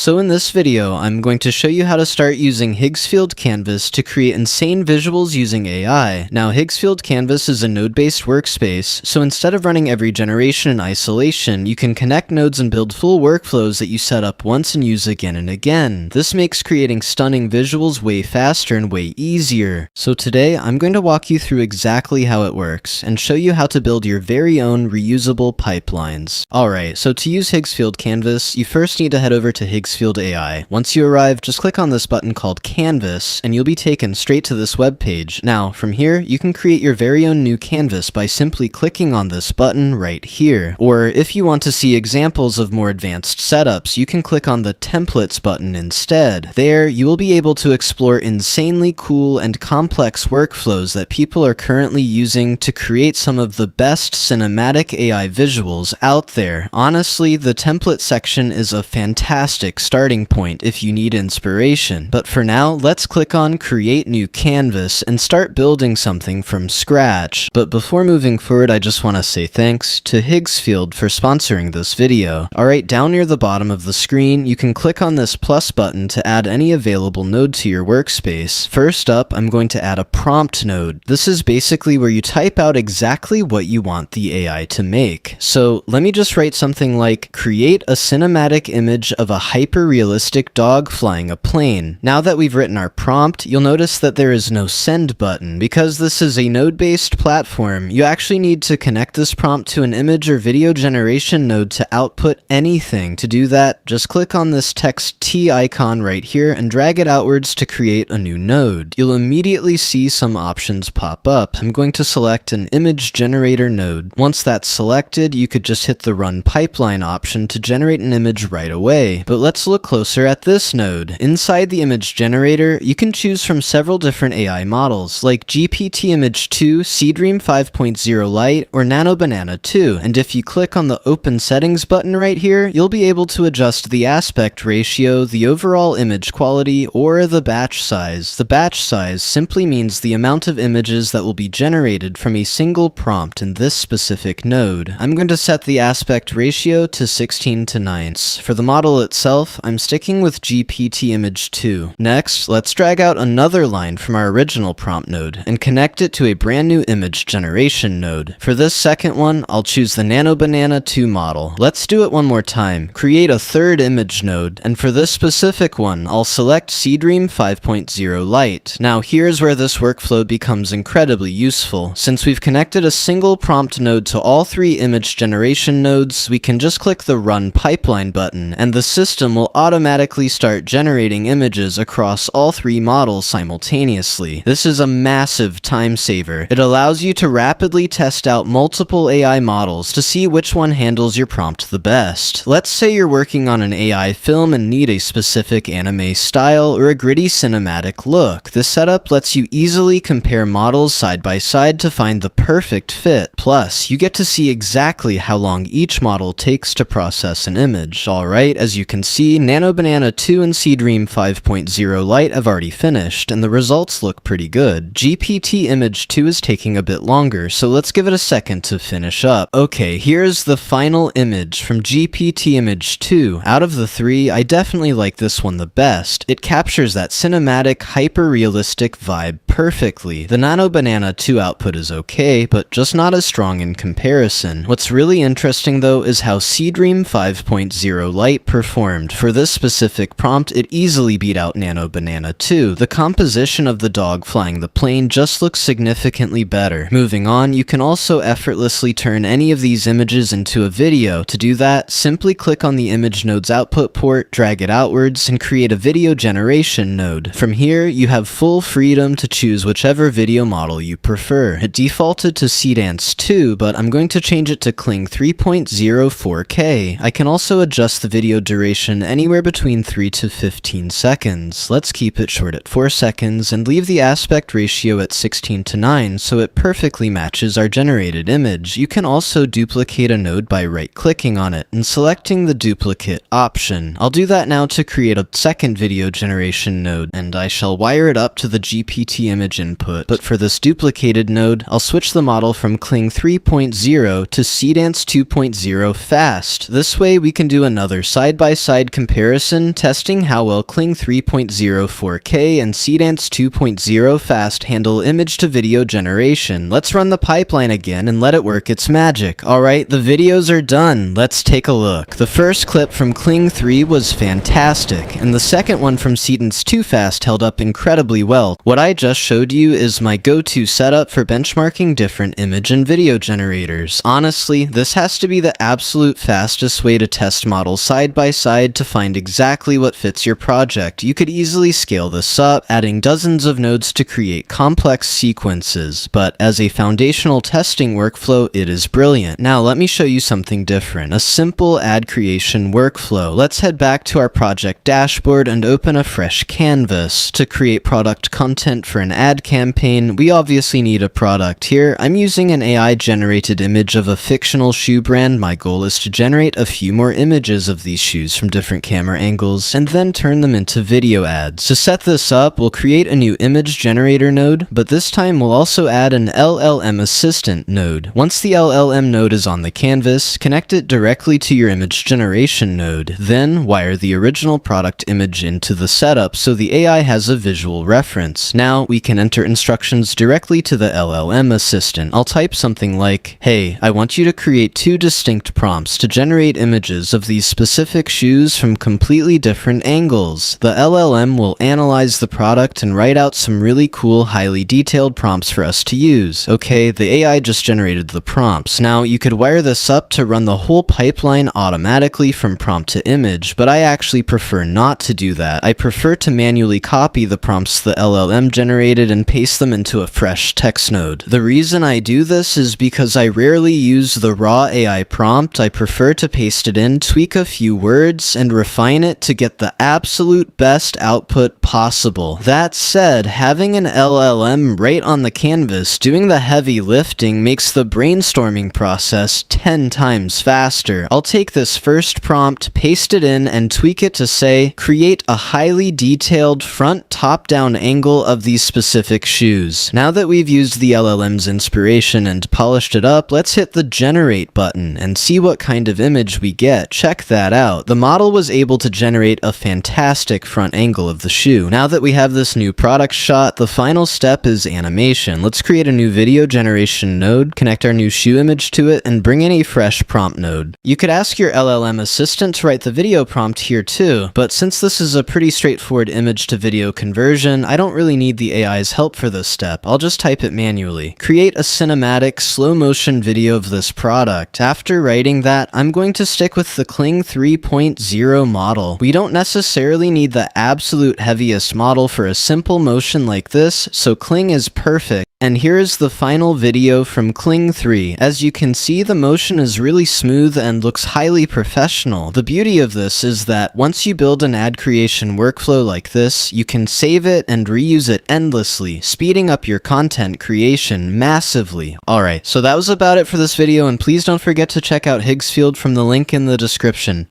So in this video, I'm going to show you how to start using Higgsfield Canvas to create insane visuals using AI. Now, Higgsfield Canvas is a node-based workspace, so instead of running every generation in isolation, you can connect nodes and build full workflows that you set up once and use again and again. This makes creating stunning visuals way faster and way easier. So today, I'm going to walk you through exactly how it works, and show you how to build your very own reusable pipelines. Alright, so to use Higgsfield Canvas, you first need to head over to Higgsfield AI. Once you arrive, just click on this button called Canvas, and you'll be taken straight to this web page. Now, from here, you can create your very own new canvas by simply clicking on this button right here. Or if you want to see examples of more advanced setups, you can click on the Templates button instead. There, you will be able to explore insanely cool and complex workflows that people are currently using to create some of the best cinematic AI visuals out there. Honestly, the template section is a fantastic starting point if you need inspiration. But for now, let's click on Create New Canvas and start building something from scratch. But before moving forward, I just want to say thanks to Higgsfield for sponsoring this video. Alright, down near the bottom of the screen, you can click on this plus button to add any available node to your workspace. First up, I'm going to add a prompt node. This is basically where you type out exactly what you want the AI to make. So let me just write something like, create a cinematic image of a hyper-realistic dog flying a plane. Now that we've written our prompt, you'll notice that there is no send button. Because this is a node-based platform, you actually need to connect this prompt to an image or video generation node to output anything. To do that, just click on this text T icon right here and drag it outwards to create a new node. You'll immediately see some options pop up. I'm going to select an image generator node. Once that's selected, you could just hit the run pipeline option to generate an image right away. But let's look closer at this node. Inside the image generator, you can choose from several different AI models, like GPT-Image2, Seedream 5.0 Lite, or Nano Banana 2. And if you click on the Open Settings button right here, you'll be able to adjust the aspect ratio, the overall image quality, or the batch size. The batch size simply means the amount of images that will be generated from a single prompt in this specific node. I'm going to set the aspect ratio to 16:9. For the model itself, I'm sticking with GPT-Image2. Next, let's drag out another line from our original prompt node and connect it to a brand new image generation node. For this second one, I'll choose the Nano Banana 2 model. Let's do it one more time. Create a third image node, and for this specific one, I'll select Seedream 5.0 Lite. Now here's where this workflow becomes incredibly useful. Since we've connected a single prompt node to all three image generation nodes, we can just click the Run Pipeline button, and the system will automatically start generating images across all three models simultaneously. This is a massive time saver. It allows you to rapidly test out multiple AI models to see which one handles your prompt the best. Let's say you're working on an AI film and need a specific anime style or a gritty cinematic look. This setup lets you easily compare models side by side to find the perfect fit. Plus, you get to see exactly how long each model takes to process an image. Alright, as you can see, Nano Banana 2 and Seedream 5.0 Lite have already finished, and the results look pretty good. GPT-Image2 is taking a bit longer, so let's give it a second to finish up. Okay, here's the final image from GPT-Image2. Out of the three, I definitely like this one the best. It captures that cinematic, hyper-realistic vibe perfectly. The Nano Banana 2 output is okay, but just not as strong in comparison. What's really interesting though is how Seedream 5.0 Lite performed. For this specific prompt, it easily beat out Nano Banana 2. The composition of the dog flying the plane just looks significantly better. Moving on, you can also effortlessly turn any of these images into a video. To do that, simply click on the image node's output port, drag it outwards, and create a video generation node. From here, you have full freedom to choose whichever video model you prefer. It defaulted to Seedance 2, but I'm going to change it to Kling 3.04K. I can also adjust the video duration anywhere between 3 to 15 seconds. Let's keep it short at 4 seconds and leave the aspect ratio at 16:9 so it perfectly matches our generated image. You can also duplicate a node by right-clicking on it and selecting the duplicate option. I'll do that now to create a second video generation node, and I shall wire it up to the GPT image input. But for this duplicated node, I'll switch the model from Kling 3.0 to Seedance 2.0 fast. This way we can do another side-by-side comparison, testing how well Kling 3.0 4K and Seedance 2.0 fast handle image to video generation. Let's run the pipeline again and let it work its magic. Alright, the videos are done. Let's take a look. The first clip from Kling 3 was fantastic, and the second one from Seedance 2 fast held up incredibly well. What I just showed you is my go-to setup for benchmarking different image and video generators. Honestly, this has to be the absolute fastest way to test models side by side to find exactly what fits your project. You could easily scale this up, adding dozens of nodes to create complex sequences, but as a foundational testing workflow, it is brilliant. Now let me show you something different, a simple ad creation workflow. Let's head back to our project dashboard and open a fresh canvas. To create product content for an ad campaign, we obviously need a product here. I'm using an AI generated image of a fictional shoe brand. My goal is to generate a few more images of these shoes from different camera angles and then turn them into video ads. To set this up, we'll create a new image generator node, but this time we'll also add an LLM assistant node. Once the LLM node is on the canvas, connect it directly to your image generation node. Then wire the original product image into the setup so the AI has a visual reference. Now we can enter instructions directly to the LLM assistant. I'll type something like, "Hey, I want you to create two distinct prompts to generate images of these specific shoes from completely different angles." The LLM will analyze the product and write out some really cool, highly detailed prompts for us to use. Okay, the AI just generated the prompts. Now you could wire this up to run the whole pipeline automatically from prompt to image, but I actually prefer not to do that. I prefer to manually copy the prompts the LLM generated and paste them into a fresh text node. The reason I do this is because I rarely use the raw AI prompt. I prefer to paste it in, tweak a few words, and refine it to get the absolute best output possible. That said, having an LLM right on the canvas doing the heavy lifting makes the brainstorming process 10 times faster. I'll take this first prompt, paste it in, and tweak it to say, create a highly detailed front top-down angle of these specific shoes. Now that we've used the LLM's inspiration and polished it up, let's hit the generate button and see what kind of image we get. Check that out. The model was able to generate a fantastic front angle of the shoe. Now that we have this new product shot, the final step is animation. Let's create a new video generation node, connect our new shoe image to it, and bring in a fresh prompt node. You could ask your LLM assistant to write the video prompt here too, but since this is a pretty straightforward image to video conversion, I don't really need the AI's help for this step. I'll just type it manually. Create a cinematic, slow motion video of this product. After writing that, I'm going to stick with the Kling 3.0 model. We don't necessarily need the absolute heaviest model for a simple motion like this, so Kling is perfect. And here is the final video from Kling 3. As you can see, the motion is really smooth and looks highly professional. The beauty of this is that once you build an ad creation workflow like this, you can save it and reuse it endlessly, speeding up your content creation massively. Alright, so that was about it for this video, and please don't forget to check out Higgsfield from the link in the description.